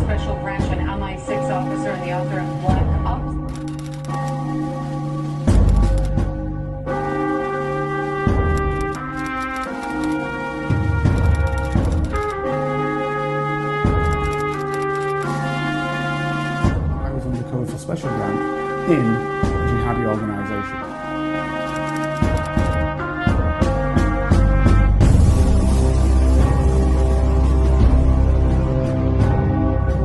Special Branch and MI6 officer and the author of Black Ops. I was undercover for Special Branch in a jihadi organisation.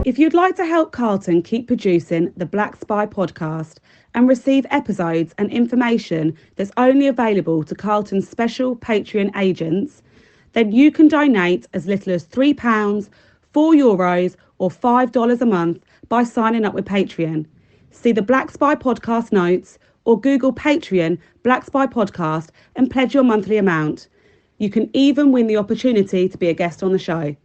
If you'd like to help Carlton keep producing the Black Spy podcast and receive episodes and information that's only available to Carlton's special Patreon agents, then you can donate as little as £3, €4 or $5 a month by signing up with Patreon. See the Black Spy podcast notes or Google Patreon Black Spy podcast and pledge your monthly amount. You can even win the opportunity to be a guest on the show.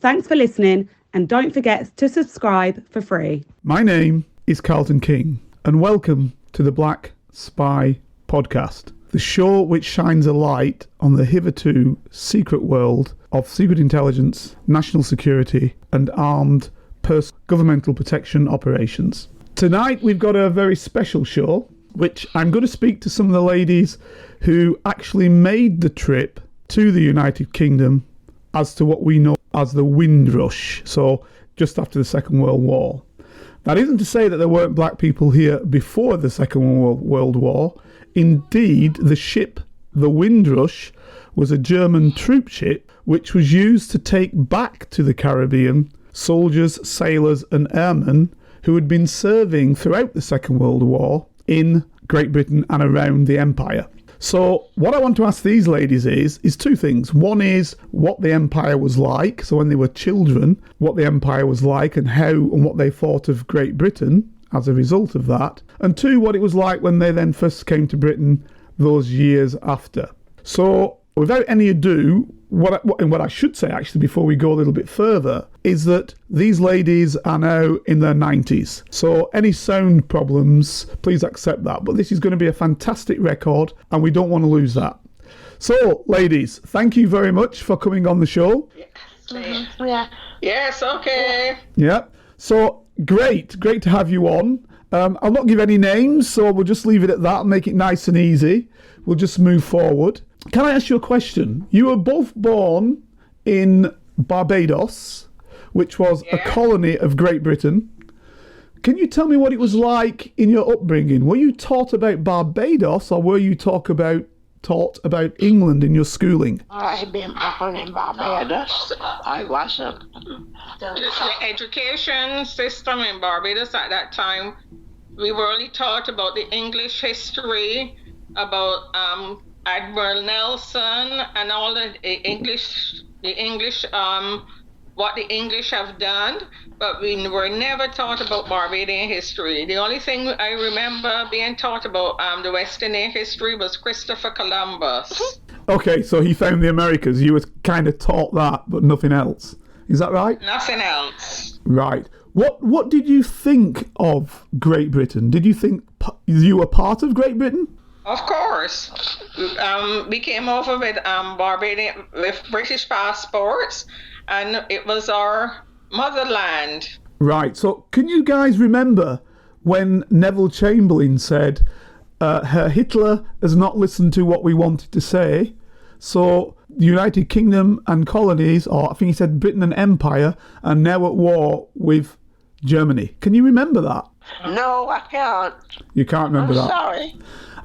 Thanks for listening. And don't forget to subscribe for free. My name is Carlton King, and welcome to the Black Spy podcast, the show which shines a light on the hitherto secret world of secret intelligence, national security, and armed governmental protection operations. Tonight we've got a very special show, which I'm going to speak to some of the ladies who actually made the trip to the United Kingdom as to what we know as the Windrush, so just after the Second World War. That isn't to say that there weren't black people here before the Second World War. Indeed, the ship, the Windrush, was a German troop ship which was used to take back to the Caribbean soldiers, sailors and airmen who had been serving throughout the Second World War in Great Britain and around the Empire. So what I want to ask these ladies is two things. One is what the empire was like, so when they were children, what the empire was like and how and what they thought of Great Britain as a result of that. And two, what it was like when they then first came to Britain those years after. So without any ado, what I should say actually before we go a little bit further is that these ladies are now in their 90s. So any sound problems, please accept that. But this is going to be a fantastic record and we don't want to lose that. So ladies, thank you very much for coming on the show. Mm-hmm. Yeah. Yes, okay. Yeah. So great to have you on. I'll not give any names, so we'll just leave it at that and make it nice and easy. We'll just move forward. Can I ask you a question? You were both born in Barbados, which was a colony of Great Britain. Can you tell me what it was like in your upbringing? Were you taught about Barbados or were you taught about England in your schooling? I've been born in Barbados. I wasn't. The education system in Barbados at that time, we were only taught about the English history, about Admiral Nelson and all the English, what the English have done, but we were never taught about Barbadian history. The only thing I remember being taught about the West Indian history was Christopher Columbus. Okay, so he found the Americas. You were kind of taught that, but nothing else. Is that right? Nothing else. Right. What did you think of Great Britain? Did you think you were part of Great Britain? Of course. We came over with Barbadian, with British passports, and it was our motherland. Right. So can you guys remember when Neville Chamberlain said, Herr Hitler has not listened to what we wanted to say, so the United Kingdom and colonies, or I think he said Britain and Empire, are now at war with Germany. Can you remember that? No, I can't. You can't remember that? Sorry.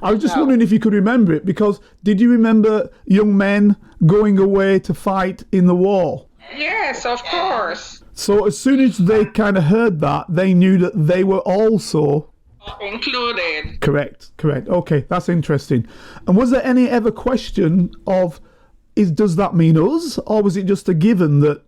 I was just wondering if you could remember it, because did you remember young men going away to fight in the war? Yes, of course. So as soon as they kind of heard that, they knew that they were also included. Correct. Okay, that's interesting. And was there any ever question of, does that mean us? Or was it just a given that,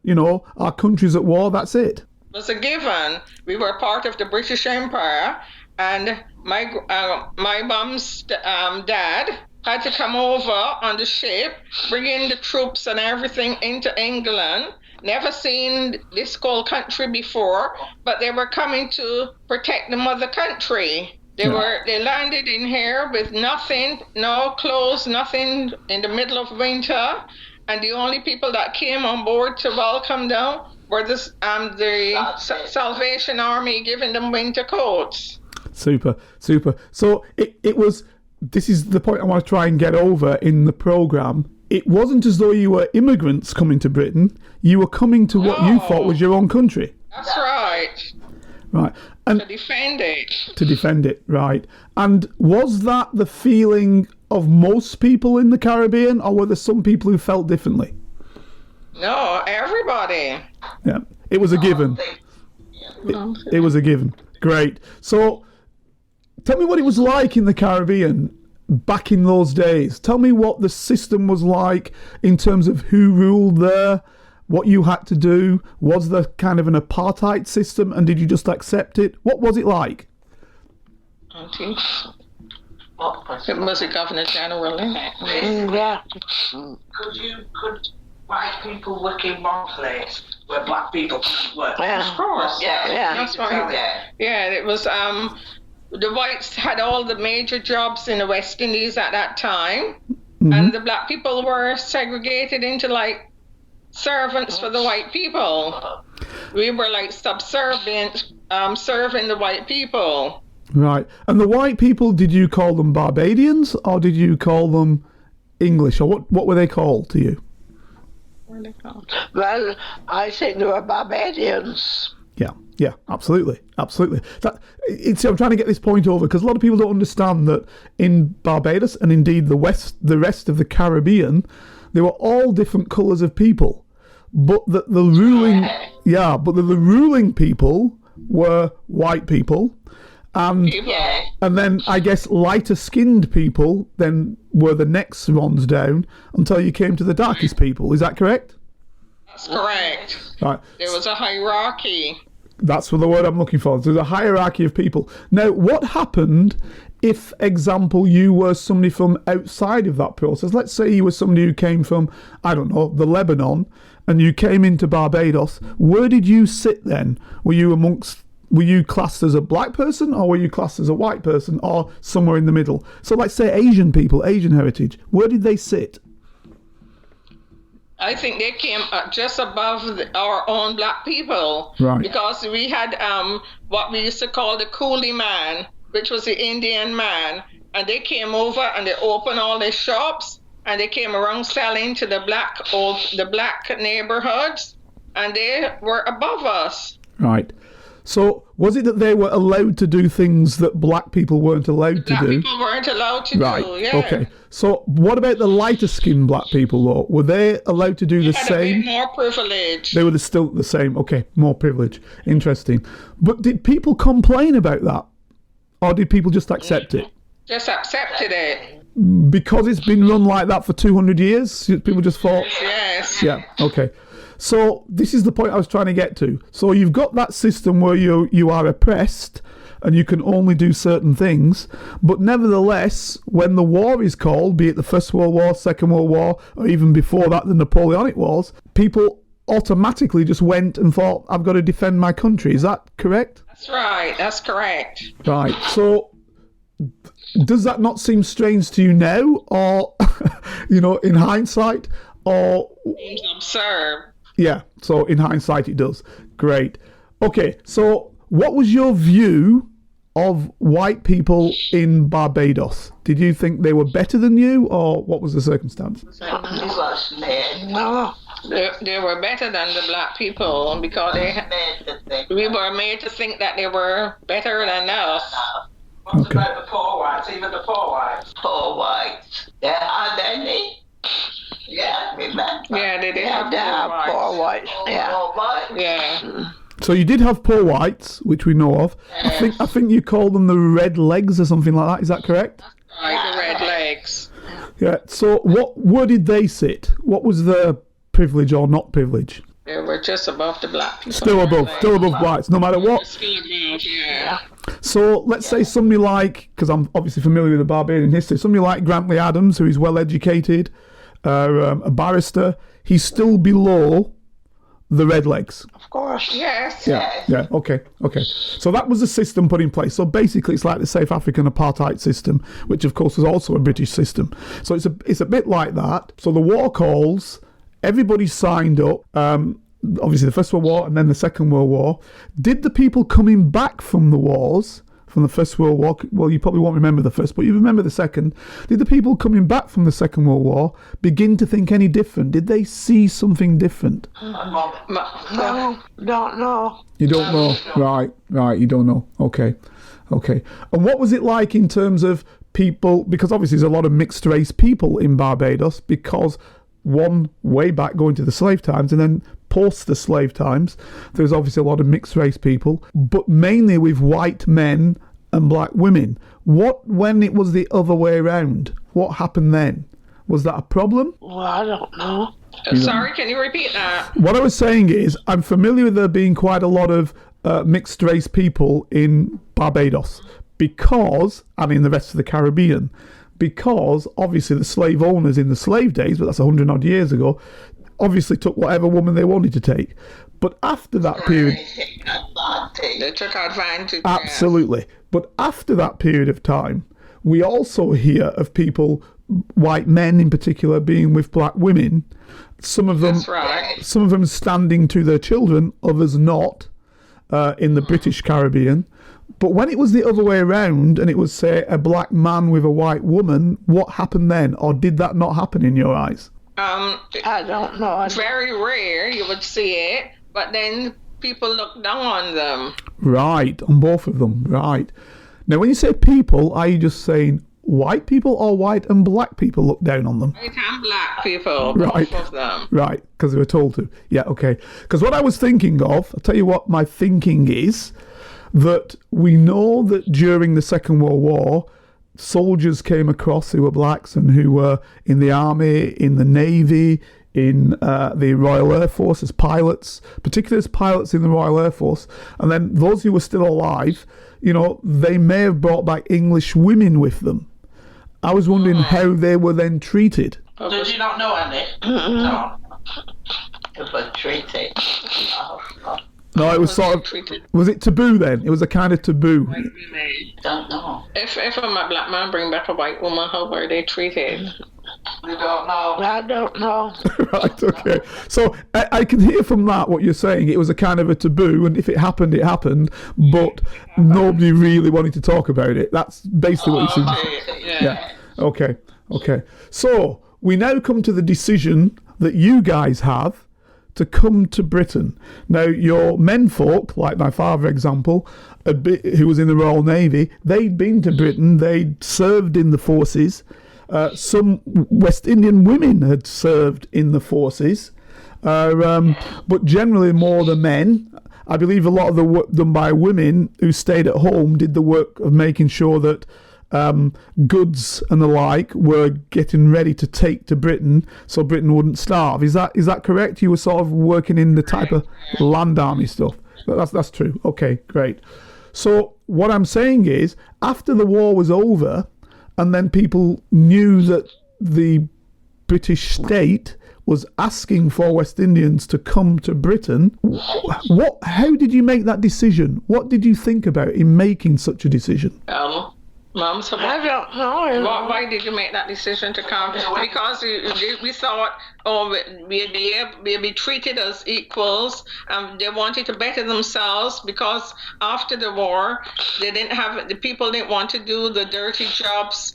our country's at war, that's it? It was a given. We were part of the British Empire, and my mom's dad had to come over on the ship, bring in the troops and everything into England. Never seen this whole country before, but they were coming to protect the mother country. They landed in here with nothing, no clothes, nothing, in the middle of winter, and the only people that came on board to welcome them were the Salvation Army giving them winter coats. Super. So it was, this is the point I want to try and get over in the programme. It wasn't as though you were immigrants coming to Britain. You were coming to what you thought was your own country. That's right. Right. And to defend it. To defend it, right. And was that the feeling of most people in the Caribbean, or were there some people who felt differently? No, everybody. Yeah, it was a given. It was a given. Great. So, tell me what it was like in the Caribbean back in those days. Tell me what the system was like in terms of who ruled there, what you had to do. Was there kind of an apartheid system, and did you just accept it? What was it like? It was a governor general, isn't it? Yeah. Could white people work in one place where black people couldn't work? Yeah. Of course. Yeah. That's right. Yeah, it was, the whites had all the major jobs in the West Indies at that time, and the black people were segregated into like servants for the white people. We were like subservient, serving the white people. Right. And the white people, did you call them Barbadians, or did you call them English, or what were they called to you? What were they called? Well, I think they were Barbadians. Yeah, absolutely. I'm trying to get this point over because a lot of people don't understand that in Barbados and indeed the rest of the Caribbean, they were all different colours of people, but that the ruling people were white people, and then I guess lighter skinned people then were the next ones down until you came to the darkest people. Is that correct? That's correct. Right. There was a hierarchy. That's the word I'm looking for. There's a hierarchy of people. Now, what happened if, example, you were somebody from outside of that process? Let's say you were somebody who came from, I don't know, the Lebanon, and you came into Barbados. Where did you sit then? Were you classed as a black person, or were you classed as a white person, or somewhere in the middle? So let's say Asian people, Asian heritage. Where did they sit? I think they came just above our own black people. Right. Because we had what we used to call the coolie man, which was the Indian man. And they came over and they opened all their shops, and they came around selling to the black neighborhoods, and they were above us. Right. So was it that they were allowed to do things that black people weren't allowed to do? Black people weren't allowed to do, yeah. Okay. So what about the lighter skinned black people though? Were they allowed to do the same? They had a bit more privilege. They were still the same. Okay, more privilege. Interesting. But did people complain about that? Or did people just accept it? Just accepted it. Because it's been run like that for 200 years? People just thought... Yes. Yeah, okay. So this is the point I was trying to get to. So you've got that system where you are oppressed and you can only do certain things, but nevertheless, when the war is called, be it the First World War, Second World War, or even before that, the Napoleonic Wars, people automatically just went and thought, I've got to defend my country. Is that correct? That's right. That's correct. Right. So does that not seem strange to you now, or, in hindsight, or... Seems absurd. Yeah, so in hindsight it does. Great. Okay, so what was your view of white people in Barbados? Did you think they were better than you, or what was the circumstance? No. They were better than the black people because we were made to think that they were better than us. What about the poor whites? Even the poor whites? Poor whites. There are any? Yeah, remember? Yeah, they did have poor whites. Yeah. Poor whites. Yeah. So you did have poor whites, which we know of. Yes. I think you called them the red legs or something like that. Is that correct? Right, the red legs. Yeah. So where did they sit? What was their privilege or not privilege? They were just above the black people. Still above whites, no matter what. Still above, yeah. So let's say somebody like, because I'm obviously familiar with the Barbadian history, somebody like Grantley Adams, who is well educated, a barrister, he's still below the redlegs. Of course. Yes. Yeah. Okay. So that was the system put in place. So basically, it's like the South African apartheid system, which of course was also a British system. So it's a bit like that. So the war calls, everybody signed up, obviously the First World War and then the Second World War. Did the people coming back from the wars, from the First World War, well, you probably won't remember the first, but you remember the second. Did the people coming back from the Second World War begin to think any different? Did they see something different? No, don't know. You don't know. Right, you don't know. Okay. And what was it like in terms of people, because obviously there's a lot of mixed race people in Barbados, because one, way back going to the slave times, and then post the slave times, there's obviously a lot of mixed race people, but mainly with white men and black women. When it was the other way around, what happened then? Was that a problem? Well, I don't know. Sorry, can you repeat that? What I was saying is, I'm familiar with there being quite a lot of mixed race people in Barbados, because, and in the rest of the Caribbean, because obviously the slave owners in the slave days, but that's 100 odd years ago, obviously took whatever woman they wanted to take. But after that period, They took advantage. absolutely. But after that period of time, we also hear of people, white men in particular, being with black women. Some of them, That's right. some of them standing to their children, others not, in the British Caribbean. But when it was the other way around, and it was, say, a black man with a white woman, what happened then? Or did that not happen in your eyes? I don't know. It's very rare you would see it, but then people look down on them. Right, on both of them, right. Now, when you say people, are you just saying white people or white and black people look down on them? White and black people, Right. both of them. Right, because they were told to. Yeah, okay. Because what I was thinking of, I'll tell you what my thinking is, that we know that during the Second World War, soldiers came across who were blacks and who were in the army, in the navy, in the Royal Air Force as pilots, particularly as pilots in the Royal Air Force. And then those who were still alive, you know, they may have brought back English women with them. I was wondering how they were then treated. Did you not know any? No. It was treated. No, it was sort of, treated. was it taboo then? It was a kind of taboo. Don't know. If a black man bring back a white woman, how were they treated? We don't know. I don't know. Right, okay. So I can hear from that what you're saying. It was a kind of a taboo, and if it happened, it happened, but nobody really wanted to talk about it. That's basically what you said. Yeah. Okay. So we now come to the decision that you guys have to come to Britain. Now, your menfolk, like my father, example, who was in the Royal Navy, they'd been to Britain, they'd served in the forces. Some West Indian women had served in the forces, but generally more the men. I believe a lot of the work done by women who stayed at home did the work of making sure that goods and the like were getting ready to take to Britain, so Britain wouldn't starve. Is that correct? You were sort of working in the type of land army stuff. That's true. Okay, great. So what I'm saying is, after the war was over, and then people knew that the British state was asking for West Indians to come to Britain, how did you make that decision? What did you think about in making such a decision? Mom, so I don't know. why did you make that decision to come? Because we thought, we'd be treated as equals. They wanted to better themselves, because after the war, the people didn't want to do the dirty jobs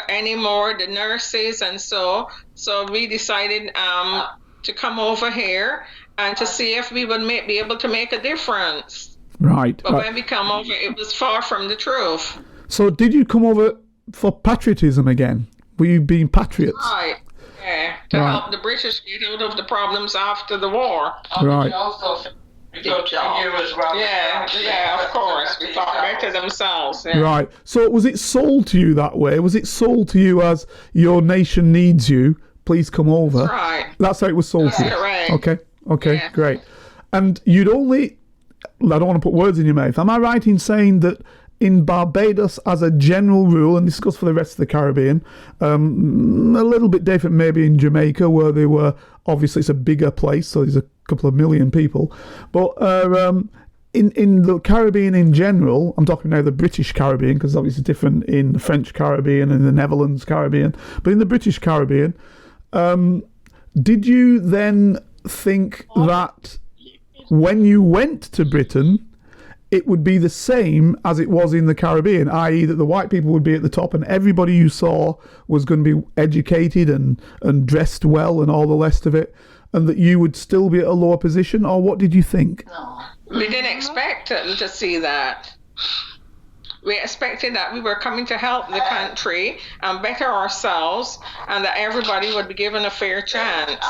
anymore, the nurses and so. So we decided to come over here and to see if we would be able to make a difference. Right. But when we come over, it was far from the truth. So did you come over for patriotism again? Were you being patriots? Right. Yeah. To help the British get out of the problems after the war. Right. Also, because you as well. Yeah, of course. We thought better themselves. Yeah. Right. So was it sold to you that way? Was it sold to you as your nation needs you? Please come over. Right. That's how it was sold to you. Correct. Okay, Yeah. great. And you'd only, I don't want to put words in your mouth. Am I right in saying that in Barbados, as a general rule, and this goes for the rest of the Caribbean, a little bit different maybe in Jamaica, where they were, obviously it's a bigger place, so there's a couple of million people, but in the Caribbean in general, I'm talking now the British Caribbean, because obviously it's different in the French Caribbean and the Netherlands Caribbean, but in the British Caribbean, did you then think that when you went to Britain, it would be the same as it was in the Caribbean, i.e. that the white people would be at the top and everybody you saw was going to be educated and dressed well and all the rest of it, and that you would still be at a lower position? Or what did you think? We didn't expect to see that. We expected that we were coming to help the country and better ourselves, and that everybody would be given a fair chance.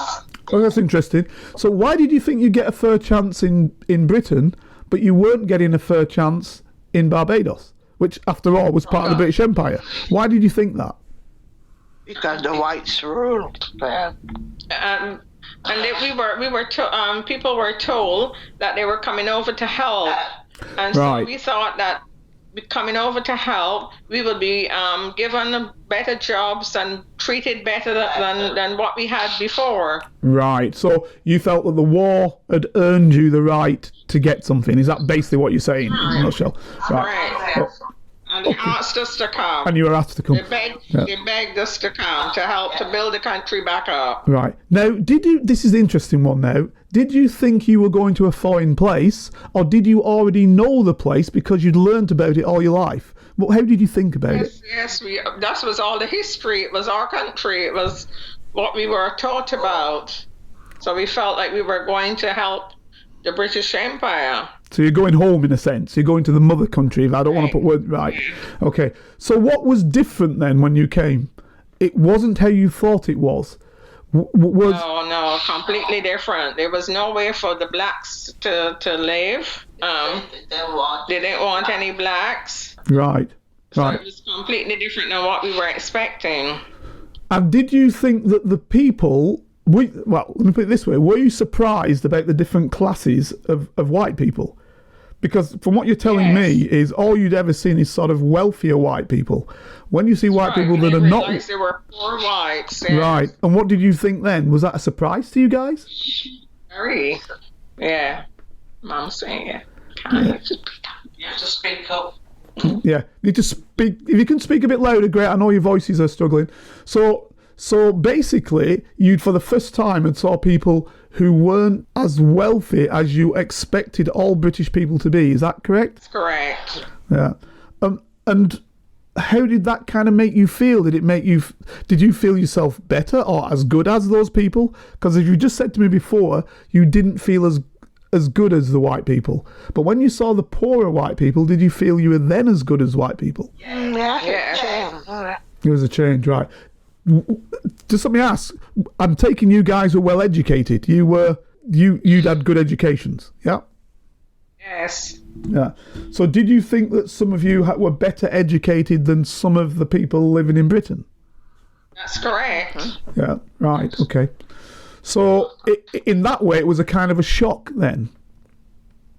Oh, that's interesting. So why did you think you'd get a fair chance in Britain, but you weren't getting a fair chance in Barbados, which after all was part of the British Empire? Why did you think that? Because the whites ruled. And people were told that they were coming over to help, and so we thought that coming over to help, we would be given better jobs and treated better than what we had before. Right. So you felt that the war had earned you the right to get something. Is that basically what you're saying in a nutshell? Right. And they asked us to come. And you were asked to come. They begged us to come to help to build the country back up. Right. Now, this is the interesting one now. Did you think you were going to a foreign place, or did you already know the place because you'd learnt about it all your life? Well, how did you think about it? Yes, that was all the history. It was our country. It was what we were taught about. So we felt like we were going to help the British Empire. So you're going home in a sense. You're going to the mother country. If I don't want to put words right. Okay. So what was different then when you came? It wasn't how you thought it was. No, completely different. There was no way for the blacks to live. They didn't want any blacks. Right. So it was completely different than what we were expecting. And did you think that the people... Well, let me put it this way. Were you surprised about the different classes of white people? Because from what you're telling me is all you'd ever seen is sort of wealthier white people. When you see white people that are not... There were poor whites. Yes. Right. And what did you think then? Was that a surprise to you guys? Very. Yeah. Mom saying it. You have to speak up. Yeah. You need to speak... If you can speak a bit louder, great. I know your voices are struggling. So basically, you for the first time had saw people who weren't as wealthy as you expected all British people to be. Is that correct? That's correct. Yeah. And how did that kind of make you feel? Did you feel yourself better or as good as those people? Because as you just said to me before, you didn't feel as good as the white people. But when you saw the poorer white people, did you feel you were then as good as white people? Yeah. There was a change, right. Just let me ask, I'm taking you guys were well educated. You'd had good educations, yeah? Yes. Yeah. So did you think that some of you were better educated than some of the people living in Britain? That's correct. Yeah, right, okay. So in that way, it was a kind of a shock then?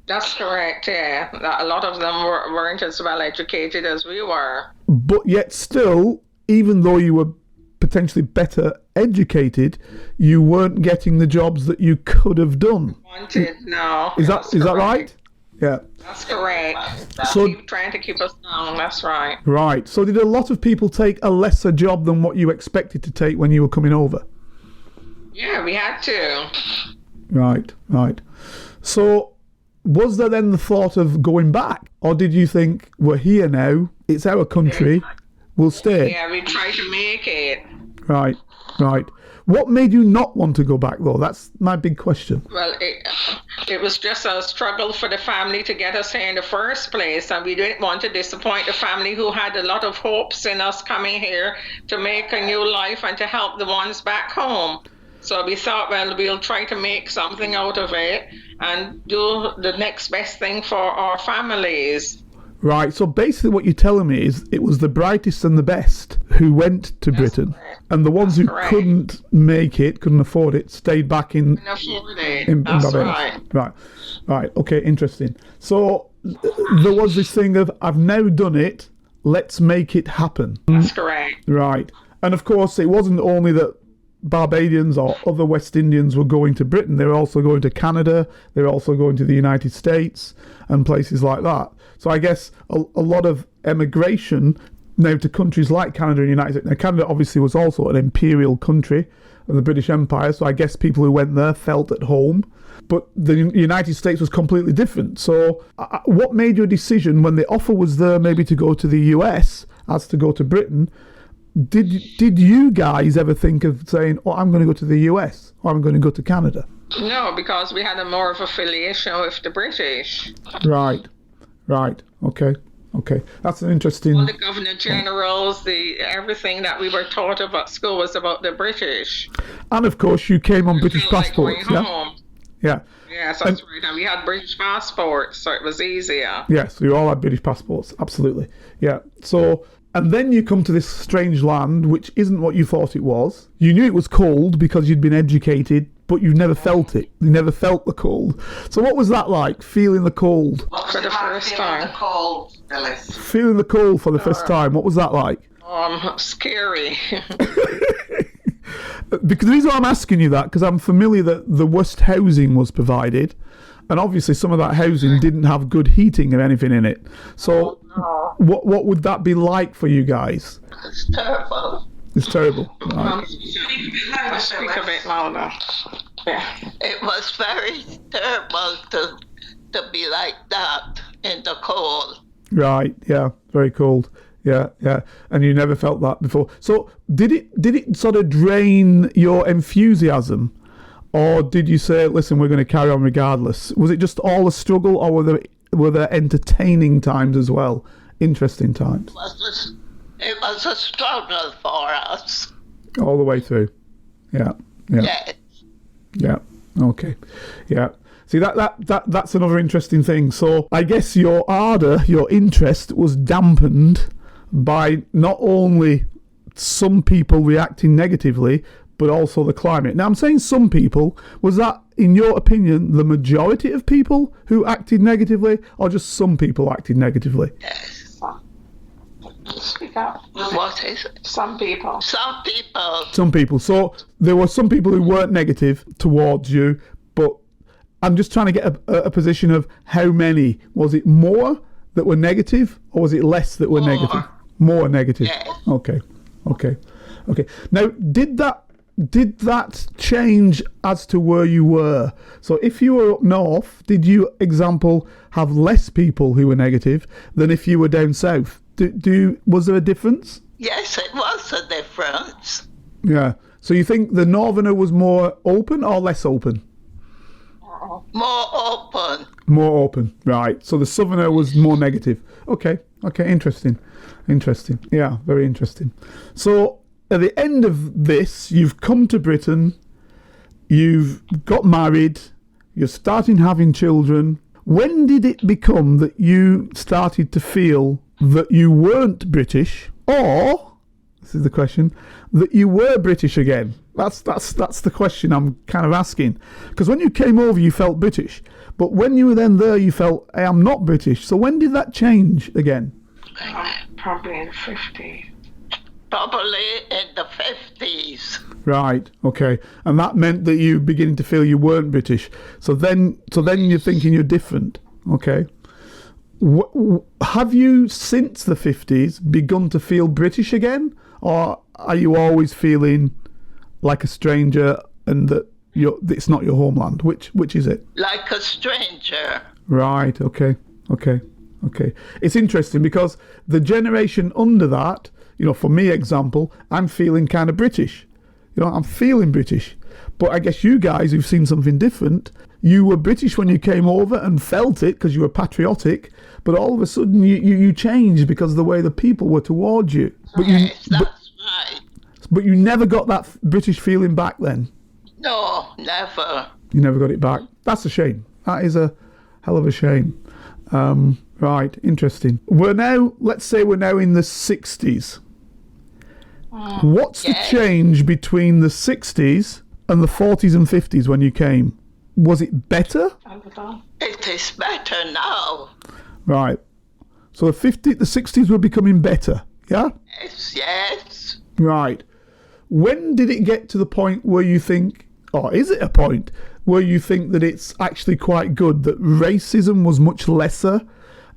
That's correct, yeah. A lot of them weren't as well educated as we were. But yet still, even though you were potentially better educated, you weren't getting the jobs that you could have done. No. Is that right? Yeah. That's correct. So keep trying to keep us down. That's right. Right. So did a lot of people take a lesser job than what you expected to take when you were coming over? Yeah, we had to. Right. So was there then the thought of going back, or did you think we're here now? It's our country. We'll stay. Yeah, we tried to make it. Right. What made you not want to go back, though? That's my big question. Well, it was just a struggle for the family to get us here in the first place, and we didn't want to disappoint the family who had a lot of hopes in us coming here to make a new life and to help the ones back home. So we thought, well, we'll try to make something out of it and do the next best thing for our families. Right, so basically what you're telling me is it was the brightest and the best who went to Britain, and the ones who couldn't make it, couldn't afford it, stayed back in Barbados. Right, okay, interesting. So there was this thing of, I've now done it, let's make it happen. That's correct. Right, and of course it wasn't only that Barbadians or other West Indians were going to Britain, they were also going to Canada, they were also going to the United States and places like that. So I guess a lot of emigration now to countries like Canada and the United States. Now Canada obviously was also an imperial country, of the British Empire, so I guess people who went there felt at home. But the United States was completely different. So what made your decision when the offer was there maybe to go to the US as to go to Britain? Did you guys ever think of saying, oh, I'm going to go to the US or I'm going to go to Canada? No, because we had a more of affiliation with the British. Right. Okay. That's an interesting... All the governor generals, everything that we were taught about school was about the British. And of course, you came on British Like passports, going yeah? home. Yeah. Yes, that's right. And we had British passports, so it was easier. Yes, you all had British passports, absolutely. Yeah. So, and then you come to this strange land, which isn't what you thought it was. You knew it was cold because you'd been educated, but you never felt it. You never felt the cold. So what was that like, feeling the cold? For the first time. The cold, Phyllis? Feeling the cold for the first time, what was that like? Scary. Because the reason why I'm asking you that, because I'm familiar that the worst housing was provided, and obviously some of that housing didn't have good heating or anything in it. So what would that be like for you guys? It's terrible. It's terrible. Right. Speak a bit louder. Yeah. It was very terrible to be like that in the cold. Right, yeah, very cold. Yeah. And you never felt that before. So did it sort of drain your enthusiasm? Or did you say, listen, we're going to carry on regardless? Was it just all a struggle, or were there entertaining times as well? Interesting times? It was a struggle for us. All the way through? Yeah. Yes. Yeah, okay. Yeah. See, that's another interesting thing. So I guess your ardour, your interest was dampened by not only some people reacting negatively, but also the climate. Now, I'm saying some people. Was that, in your opinion, the majority of people who acted negatively, or just some people acted negatively? Yes. Speak up. What is it? Some people. Some people. Some people. So there were some people who weren't negative towards you, but I'm just trying to get a position of how many. Was it more that were negative, or was it less that were negative? More negative. Yes. Okay. Now, did that change as to where you were? So if you were up north, did you, example, have less people who were negative than if you were down south? Was there a difference? Yes, it was a difference. Yeah. So you think the northerner was more open or less open? More open. More open, right. So the southerner was more negative. Okay, interesting. Yeah, very interesting. So at the end of this, you've come to Britain, you've got married, you're starting having children. When did it become that you started to feel that you weren't British, or, this is the question, that you were British again? That's the question I'm kind of asking. Because when you came over, you felt British. But when you were then there, you felt, I am not British. So when did that change again? Probably in the 50s. Probably in the 50s. Right, okay. And that meant that you beginning to feel you weren't British. So then you're thinking you're different. Okay. Have you, since the 50s, begun to feel British again? Or are you always feeling like a stranger and that it's not your homeland? Which is it? Like a stranger. Right, okay. It's interesting because the generation under that, for me, example, I'm feeling kind of British. I'm feeling British. But I guess you guys who've seen something different, you were British when you came over and felt it because you were patriotic, but all of a sudden you changed because of the way the people were towards you. But Yes, that's right. But you never got that British feeling back then? No, never. You never got it back? That's a shame. That is a hell of a shame. Right, interesting. Let's say we're now in the 60s. What's the change between the 60s and the 40s and 50s when you came? Was it better? It is better now. Right. So the 60s were becoming better, yeah? Yes. Right. When did it get to the point where you think, or is it a point where you think that it's actually quite good, that racism was much lesser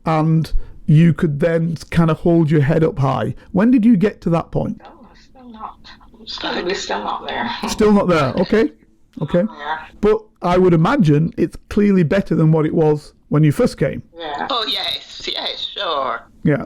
and you could then kind of hold your head up high? When did you get to that point? No, still not. Still not there. Still not there. Okay. Yeah. But I would imagine it's clearly better than what it was when you first came. Yeah. Oh, yes, sure. Yeah.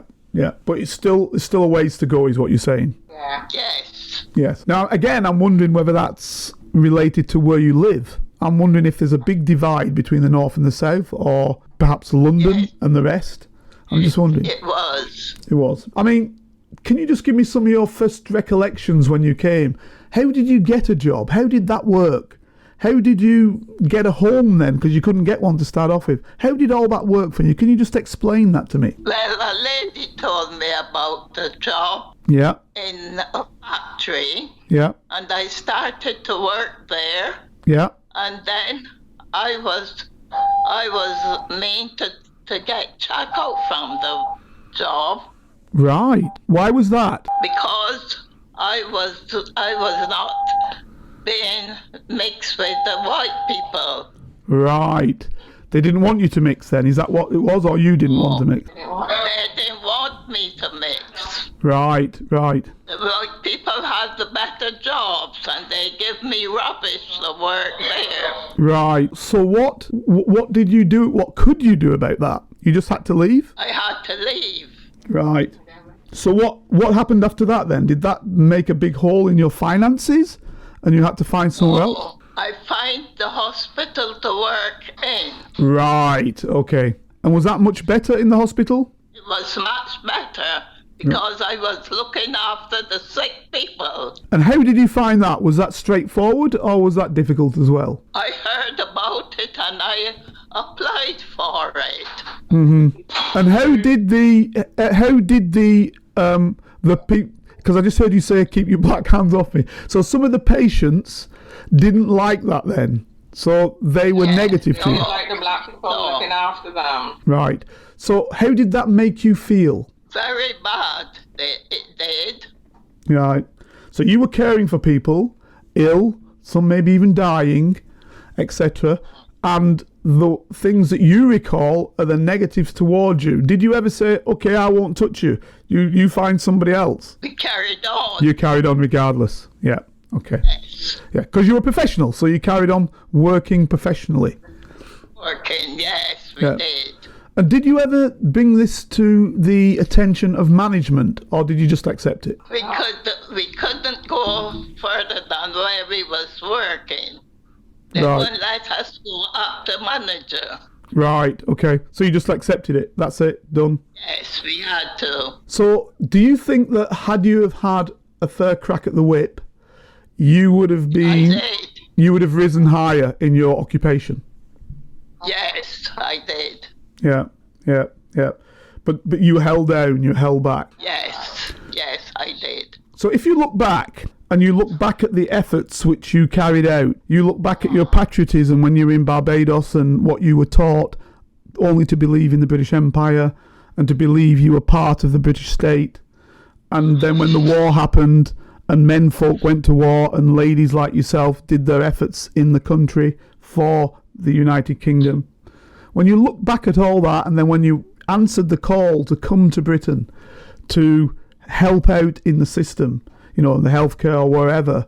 But it's still a ways to go, is what you're saying. Yeah. Yes. Yes. Now, again, I'm wondering whether that's related to where you live. I'm wondering if there's a big divide between the north and the south, or perhaps London and the rest. I'm just wondering. It was. It was. I mean, can you just give me some of your first recollections when you came? How did you get a job? How did that work? How did you get a home then? Because you couldn't get one to start off with. How did all that work for you? Can you just explain that to me? Well, a lady told me about the job Yeah. in a factory, Yeah. and I started to work there, Yeah. and then I was meant to get check out from the job Right. Why was that? because I was not being mixed with the white people. Right. They didn't want you to mix then. Is that what it was, or you didn't want to mix? They didn't want me to mix. Right. The white people had the better jobs, and they give me rubbish to work there. Right. So what did you do? What could you do about that? You just had to leave? I had to leave. Right. So what happened after that then? Did that make a big hole in your finances and you had to find somewhere else? I find the hospital to work in. Right. Okay. And was that much better in the hospital? It was much better because I was looking after the sick people. And how did you find that? Was that straightforward or was that difficult as well? I heard about it and I applied for it. And how did the people, because I just heard you say keep your black hands off me. So some of the patients didn't like that then. So they were negative to They you. don't like the black people looking after them. Right. So how did that make you feel? Very bad. It did. Right. So you were caring for people, ill, some maybe even dying, etc. And the things that you recall are the negatives towards you. Did you ever say, okay, I won't touch you. You find somebody else? We carried on. You carried on regardless. Yeah. Okay. Yes. Yeah, because you were professional, so you carried on working professionally. Working, yes, we Yeah. did. And did you ever bring this to the attention of management, or did you just accept it? We couldn't go further than where we was working. They Right. wouldn't let us go up to manager. Right, okay. So you just accepted it. That's it, done. Yes, we had to. So do you think that had you have had a fair crack at the whip, you would have I been, did. you would have risen higher in your occupation? Yes, I did. Yeah. But you held down, you held back. Yes, I did. So if you look back, and you look back at the efforts which you carried out, you look back at your patriotism when you were in Barbados and what you were taught only to believe in the British Empire and to believe you were part of the British state. And then when the war happened and men folk went to war and ladies like yourself did their efforts in the country for the United Kingdom. When you look back at all that and then when you answered the call to come to Britain to help out in the system, you know, in the healthcare or wherever,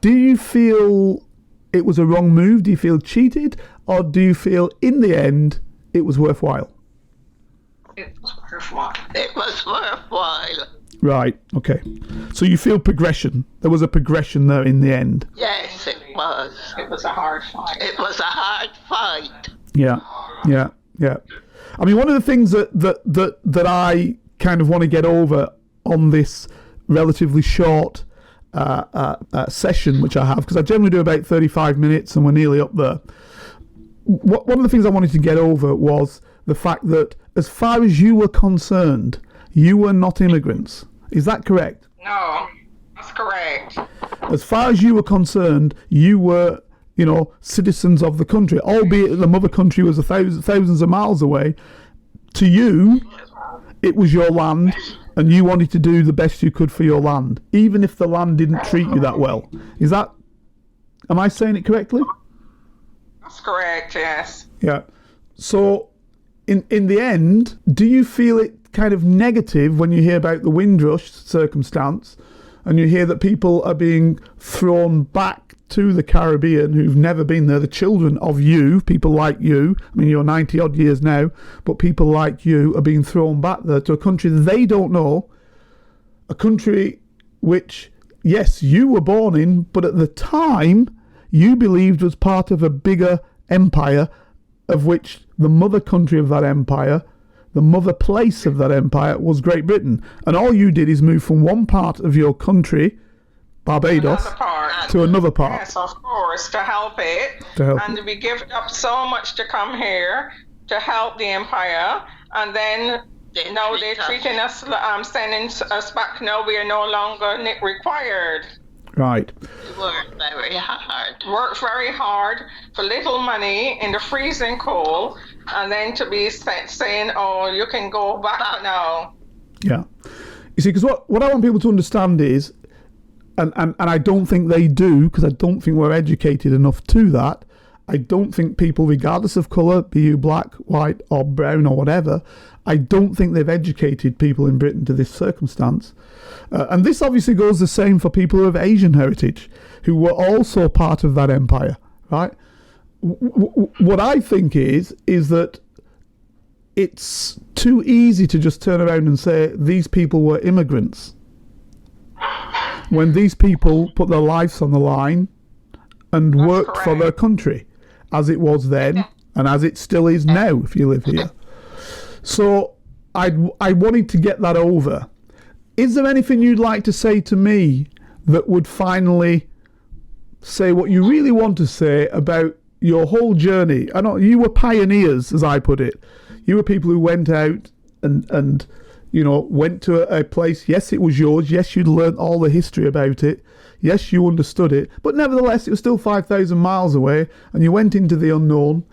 do you feel it was a wrong move? Do you feel cheated? Or do you feel in the end it was worthwhile? It was worthwhile. It was worthwhile. Right, okay. So you feel progression. There was a progression there in the end. Yes, it was. It was a hard fight. It was a hard fight. Yeah. I mean, one of the things that I kind of want to get over on this relatively short session, which I have, because I generally do about 35 minutes and we're nearly up there. One of the things I wanted to get over was the fact that as far as you were concerned, you were not immigrants. Is that correct? No, that's correct. As far as you were concerned, you were, you know, citizens of the country, albeit the mother country was thousands of miles away. To you, it was your land, and you wanted to do the best you could for your land, even if the land didn't treat you that well. Am I saying it correctly? That's correct, yes. Yeah. So, in the end, do you feel it kind of negative when you hear about the Windrush circumstance and you hear that people are being thrown back to the Caribbean who've never been there, the children of you, people like you, I mean, you're 90 odd years now, but people like you are being thrown back there to a country they don't know, a country which, yes, you were born in, but at the time you believed was part of a bigger empire, of which the mother country of that empire, the mother place of that empire was Great Britain. And all you did is move from one part of your country, Barbados, to another part. Yes, of course, to help it. And we give up so much to come here to help the empire. And then now they're treating us, sending us back. No, we are no longer required. Right. We worked very hard. Worked very hard for little money in the freezing cold, and then to be saying, oh, you can go back now. Yeah. You see, because what I want people to understand is, and I don't think they do, because I don't think we're educated enough to that, I don't think people, regardless of colour, be you black, white or brown or whatever, I don't think they've educated people in Britain to this circumstance. And this obviously goes the same for people who have Asian heritage, who were also part of that empire, right? What I think is that it's too easy to just turn around and say these people were immigrants, when these people put their lives on the line and worked for their country, as it was then and as it still is now if you live here. So I wanted to get that over. Is there anything you'd like to say to me that would finally say what you really want to say about your whole journey? I know you were pioneers, as I put it. You were people who went out and you know, went to a place. Yes, it was yours. Yes, you'd learnt all the history about it. Yes, you understood it. But nevertheless, it was still 5,000 miles away, and you went into the unknown,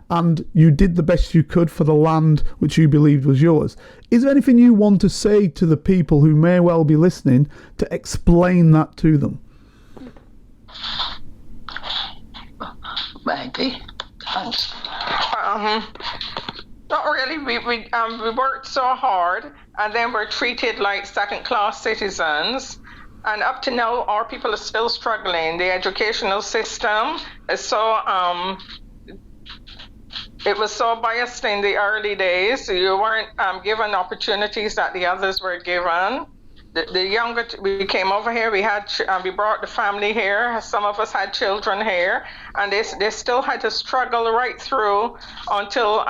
and you did the best you could for the land which you believed was yours. Is there anything you want to say to the people who may well be listening to explain that to them? Maggie, thanks. Not really. We worked so hard, and then we're treated like second-class citizens. And up to now, our people are still struggling. The educational system is so it was so biased in the early days. You weren't given opportunities that the others were given. The younger we came over here, we brought the family here. Some of us had children here, and they still had to struggle right through until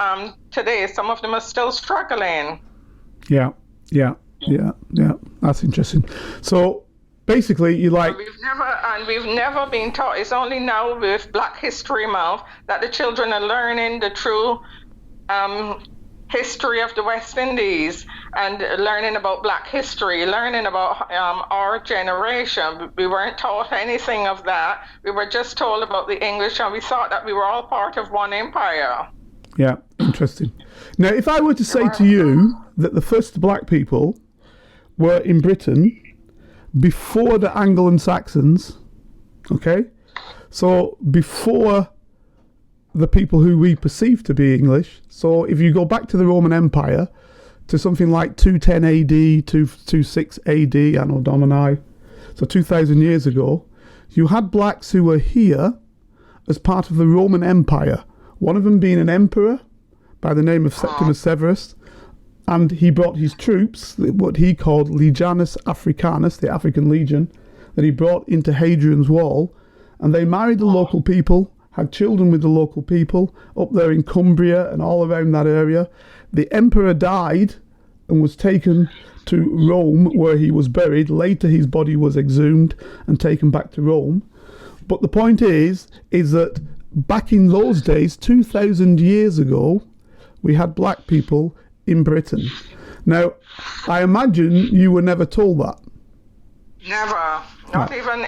today. Some of them are still struggling. Yeah. That's interesting. So basically, we've never been taught. It's only now with Black History Month that the children are learning the true history of the West Indies and learning about Black history, learning about our generation. We weren't taught anything of that. We were just told about the English, and we thought that we were all part of one empire. Yeah, interesting. Now, if I were to say to you that the first black people were in Britain before the Anglo-Saxons, okay? So before the people who we perceive to be English. So if you go back to the Roman Empire, to something like 210 AD, 226 AD, Anno Domini, so 2,000 years ago, you had blacks who were here as part of the Roman Empire. One of them being an emperor by the name of Septimus Severus, and he brought his troops, what he called Legianus Africanus, the African Legion, that he brought into Hadrian's Wall, and they married the local people, had children with the local people up there in Cumbria and all around that area. The emperor died and was taken to Rome, where he was buried. Later his body was exhumed and taken back to Rome. But the point is that back in those days, 2,000 years ago, we had black people in Britain. Now, I imagine you were never told that. Never. Not even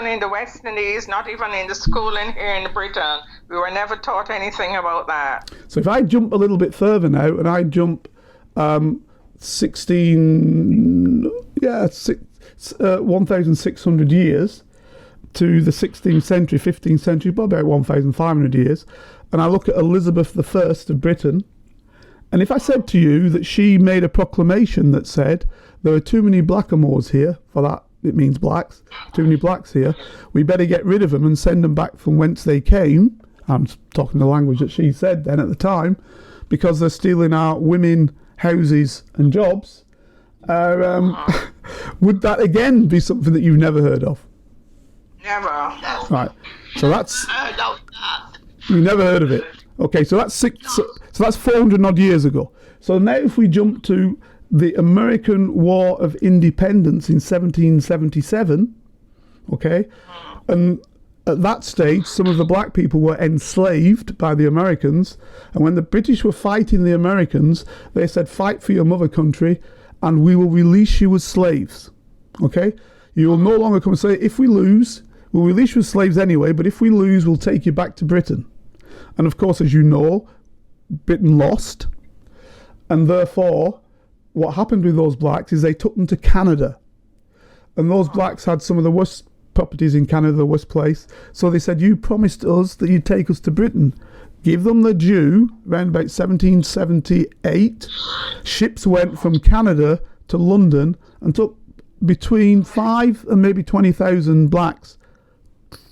in the West Indies, not even in the schooling here in Britain. We were never taught anything about that. So if I jump a little bit further now, and I jump 1,600 years to the 16th century, 15th century, about 1,500 years, and I look at Elizabeth I of Britain, and if I said to you that she made a proclamation that said there are too many blackamoors here for that it means blacks, too many blacks here, we better get rid of them and send them back from whence they came. I'm talking the language that she said then at the time, because they're stealing our women, houses and jobs. Would that again be something that you've never heard of? Never. Right. So that's... I know that. You never heard of it. Okay, so that's so that's 400 odd years ago. So now if we jump to the American War of Independence in 1777, okay, and at that stage some of the black people were enslaved by the Americans, and when the British were fighting the Americans, they said, fight for your mother country and we will release you as slaves. Okay? You will no longer come and say, if we lose, we'll release you as slaves anyway, but if we lose, we'll take you back to Britain. And of course, as you know, Britain lost. And therefore, what happened with those blacks is they took them to Canada. And those blacks had some of the worst properties in Canada, the worst place. So they said, you promised us that you'd take us to Britain. Give them the due. Around about 1778, ships went from Canada to London and took between 5 and maybe 20,000 blacks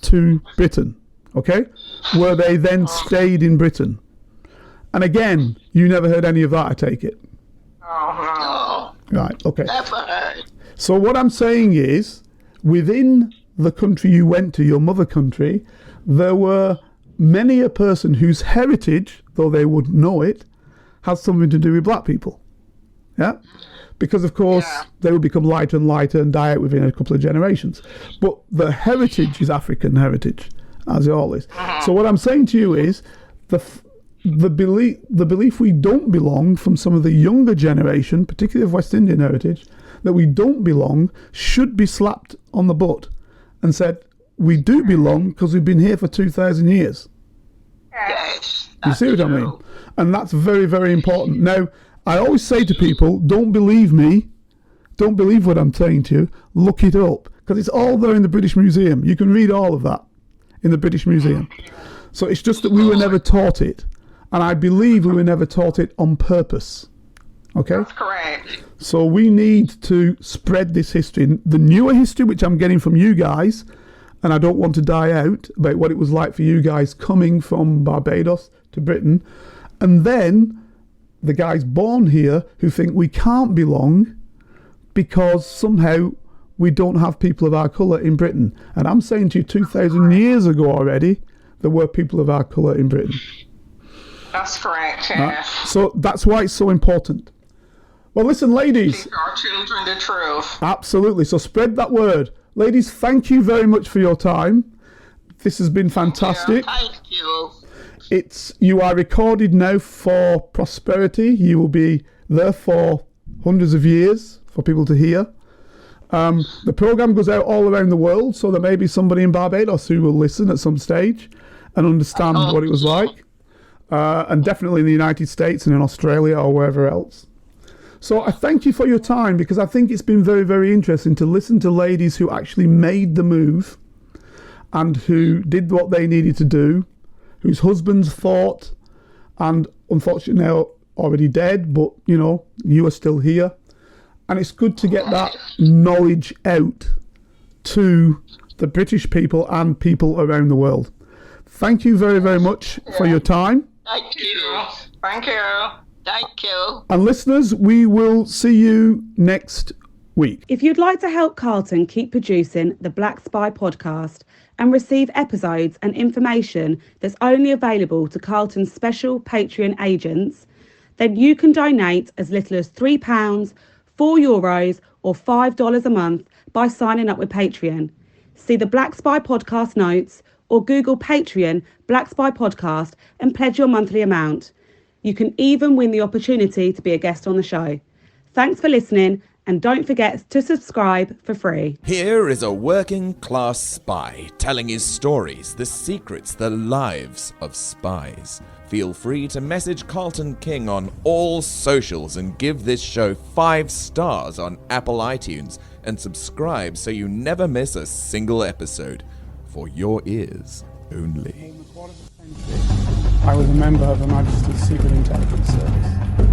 to Britain, okay? Where they then stayed in Britain. And again, you never heard any of that, I take it. Oh, No, Right, okay. never heard. So what I'm saying is, within the country you went to, your mother country, there were many a person whose heritage, though they wouldn't know it, has something to do with black people. Yeah? Because, of course, they would become lighter and lighter and die out within a couple of generations. But the heritage is African heritage, as it all is. So what I'm saying to you is, the belief we don't belong from some of the younger generation, particularly of West Indian heritage, that we don't belong, should be slapped on the butt and said, we do belong because we've been here for 2,000 years. Yes. You see what I mean? And that's very, very important. Now, I always say to people, don't believe me. Don't believe what I'm saying to you. Look it up. Because it's all there in the British Museum. You can read all of that in the British Museum. So it's just that we were never taught it. And I believe we were never taught it on purpose. Okay? that's correct. So we need to spread this history. The newer history, which I'm getting from you guys, and I don't want to die out about what it was like for you guys coming from Barbados to Britain. And then the guys born here who think we can't belong because somehow we don't have people of our colour in Britain. And I'm saying to you, 2,000 years ago already, there were people of our colour in Britain. That's correct, Right? yes. So that's why it's so important. Well, listen, ladies. Teach our children the truth. Absolutely. So spread that word. Ladies, thank you very much for your time. This has been fantastic. Thank you. You are recorded now for prosperity. You will be there for hundreds of years for people to hear. The program goes out all around the world, so there may be somebody in Barbados who will listen at some stage and understand what it was like. And definitely in the United States and in Australia or wherever else. So I thank you for your time, because I think it's been very, very interesting to listen to ladies who actually made the move and who did what they needed to do, whose husbands fought and unfortunately now already dead, but you know, you are still here. And it's good to get that knowledge out to the British people and people around the world. Thank you very, very much for your time. Thank you. Thank you. Thank you. And listeners, we will see you next week. If you'd like to help Carlton keep producing the Black Spy podcast and receive episodes and information that's only available to Carlton's special Patreon agents, then you can donate as little as £3, €4 or $5 a month by signing up with Patreon. See the Black Spy podcast notes or Google Patreon Black Spy podcast and pledge your monthly amount. You can even win the opportunity to be a guest on the show. Thanks for listening, and don't forget to subscribe for free. Here is a working class spy telling his stories, the secrets, the lives of spies. Feel free to message Carlton King on all socials and give this show 5 stars on Apple iTunes and subscribe so you never miss a single episode. For your ears only. I was a member of Her Majesty's Secret Intelligence Service.